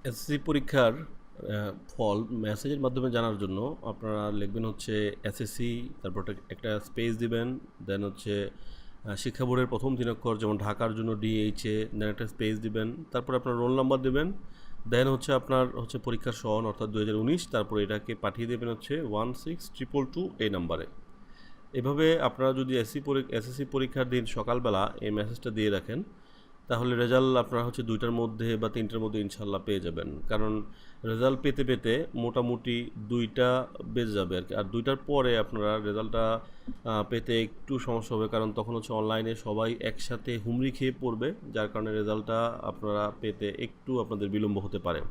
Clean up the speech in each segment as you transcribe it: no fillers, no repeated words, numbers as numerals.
SSC পরীক্ষার ফল মেসেজের মাধ্যমে জানার জন্য আপনারা লিখবেন হচ্ছে এসএসসি, তারপর একটা স্পেস দিবেন, দেন হচ্ছে শিক্ষা বোর্ডের প্রথম 3 অক্ষর, যেমন ঢাকার জন্য DHA, দেন একটা স্পেস দিবেন, তারপর আপনার রোল নাম্বার দেবেন, দেন হচ্ছে আপনার হচ্ছে পরীক্ষার সন অর্থাৎ 2019, তারপর এটাকে পাঠিয়ে দেবেন হচ্ছে 16222 এই নাম্বারে। এভাবে আপনারা যদি এসএসসি পরীক্ষার দিন সকালবেলা এই মেসেজটা দিয়ে রাখেন, তাহলে রেজাল্ট আপনারা হচ্ছে 2টার মধ্যে বা 3টার মধ্যে ইনশাল্লাহ পেয়ে যাবেন। কারণ রেজাল্ট পেতে পেতে মোটামুটি 2টা বেজে যাবে আর কি। আর 2টার পরে আপনারা রেজাল্টটা পেতে একটু সমস্যা হবে, কারণ তখন হচ্ছে অনলাইনে সবাই একসাথে হুমড়ি খেয়ে পড়বে, যার কারণে রেজাল্টটা আপনারা পেতে একটু আপনাদের বিলম্ব হতে পারে।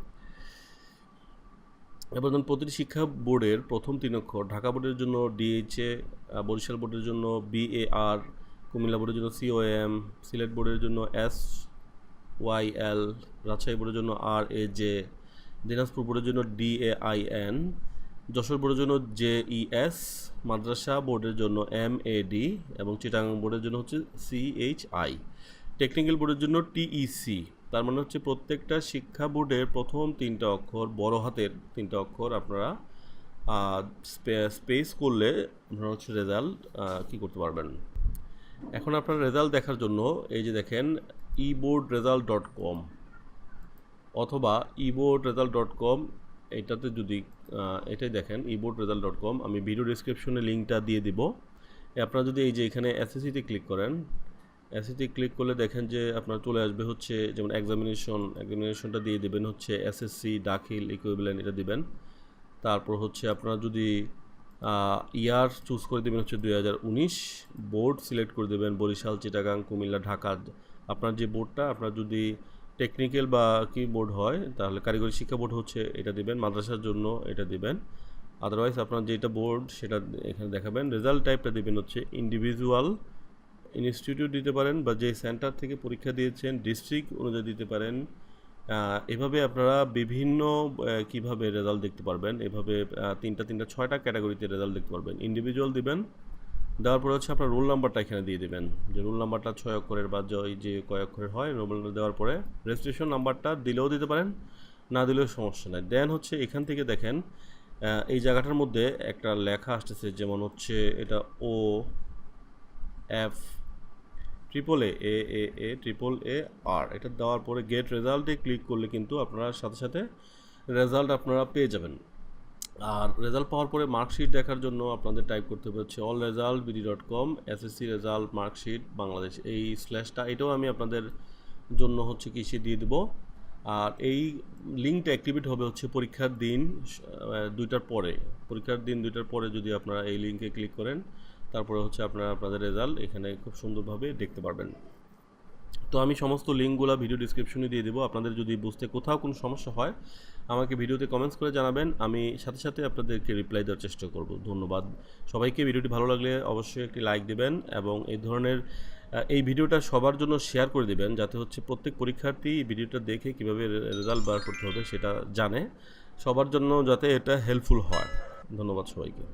এবার ধরুন প্রতিটি শিক্ষা বোর্ডের প্রথম 3 অক্ষর, ঢাকা বোর্ডের জন্য DHA, বরিশাল বোর্ডের জন্য BAR, কুমিল্লা বোর্ডের জন্য COM, সিলেট বোর্ডের জন্য SYL, রাজশাহী বোর্ডের জন্য RAJ, দিনাজপুর বোর্ডের জন্য DAIN, যশোর বোর্ডের জন্য JES, মাদ্রাসা বোর্ডের জন্য MAD এবং চিটাগাং বোর্ডের জন্য হচ্ছে CHI, টেকনিক্যাল বোর্ডের জন্য TEC। তার মানে হচ্ছে প্রত্যেকটা শিক্ষা বোর্ডের প্রথম 3টা অক্ষর, বড় হাতের 3টা অক্ষর আপনারা স্পেস করলে আপনারা হচ্ছে রেজাল্ট কী করতে পারবেন। এখন আপনার রেজাল্ট দেখার জন্য এই যে দেখেন eboardresult.com অথবা eboardresult.com, এটাতে যদি এটাই দেখেন eboardresult.com, আমি ভিডিও ডেসক্রিপশনে লিঙ্কটা দিয়ে দিব। আপনারা যদি এই যে এখানে এসএসসিতে ক্লিক করেন, এসএসসি ক্লিক করলে দেখেন যে আপনার চলে আসবে হচ্ছে যেমন এক্সামিনেশনটা দিয়ে দেবেন হচ্ছে SSC দাখিল ইকুইভ্যালেন্ট, এটা দিবেন। তারপর হচ্ছে আপনারা যদি ইয়ার চুজ করে দেবেন হচ্ছে 2019, বোর্ড সিলেক্ট করে দেবেন বরিশাল, চিটাগাং, কুমিল্লা, ঢাকা। আপনার যে বোর্ডটা, আপনার যদি টেকনিক্যাল বা কি বোর্ড হয় তাহলে কারিগরি শিক্ষা বোর্ড হচ্ছে এটা দিবেন, মাদ্রাসার জন্য এটা দিবেন। আদারওয়াইজ আপনার যেটা বোর্ড সেটা এখানে দেখাবেন। রেজাল্ট টাইপটা দিবেন হচ্ছে ইন্ডিভিজুয়াল, ইনস্টিটিউট দিতে পারেন, বা যে সেন্টার থেকে পরীক্ষা দিয়েছেন ডিস্ট্রিক্ট অনুযায়ী দিতে পারেন। এভাবে আপনারা বিভিন্ন কিভাবে রেজাল্ট দেখতে পারবেন, এভাবে 3টা 6টা ক্যাটাগরিতে রেজাল্ট দেখতে পারবেন। ইন্ডিভিজুয়াল দিবেন, দেওয়ার পরে হচ্ছে আপনার রোল নাম্বারটা এখানে দিয়ে দেবেন, যে রোল নাম্বারটা 6 অক্ষরের বা যে কয় অক্ষরের হয়, রোল নাম্বার দেওয়ার পরে রেজিস্ট্রেশন নাম্বারটা দিলেও দিতে পারেন, না দিলেও সমস্যা নাই। দেন হচ্ছে এখান থেকে দেখেন এই জায়গাটার মধ্যে একটা লেখা আসতেছে, যেমন হচ্ছে এটা OF AAA এটা দেওয়ার পরে গেট রেজাল্টে ক্লিক করলে কিন্তু আপনারা সাথে সাথে রেজাল্ট আপনারা পেয়ে যাবেন। আর রেজাল্ট পাওয়ার পরে মার্কশিট দেখার জন্য আপনাদের টাইপ করতে হবে হচ্ছে allresultbd.com SSC Result marksheet Bangladesh, এই স্ল্যাশটা এটাও আমি আপনাদের জন্য হচ্ছে কিসে দিয়ে দেবো। আর এই লিঙ্কটা অ্যাক্টিভেট হবে হচ্ছে পরীক্ষার দিন 2টার পরে যদি আপনারা এই লিঙ্কে ক্লিক করেন, তারপরে হচ্ছে আপনারা আপনাদের রেজাল্ট এখানে খুব সুন্দরভাবে দেখতে পারবেন। তো আমি সমস্ত লিঙ্কগুলো ভিডিও ডিসক্রিপশনে দিয়ে দেবো। আপনাদের যদি বুঝতে কোথাও কোনো সমস্যা হয় আমাকে ভিডিওতে কমেন্টস করে জানাবেন, আমি সাথে সাথে আপনাদেরকে রিপ্লাই দেওয়ার চেষ্টা করব। ধন্যবাদ সবাইকে। ভিডিওটি ভালো লাগলে অবশ্যই একটি লাইক দেবেন এবং এই ধরনের এই ভিডিওটা সবার জন্য শেয়ার করে দেবেন, যাতে হচ্ছে প্রত্যেক পরীক্ষার্থী ভিডিওটা দেখে কীভাবে রেজাল্ট বার করতে হবে সেটা জানে, সবার জন্য যাতে এটা হেল্পফুল হয়। ধন্যবাদ সবাইকে।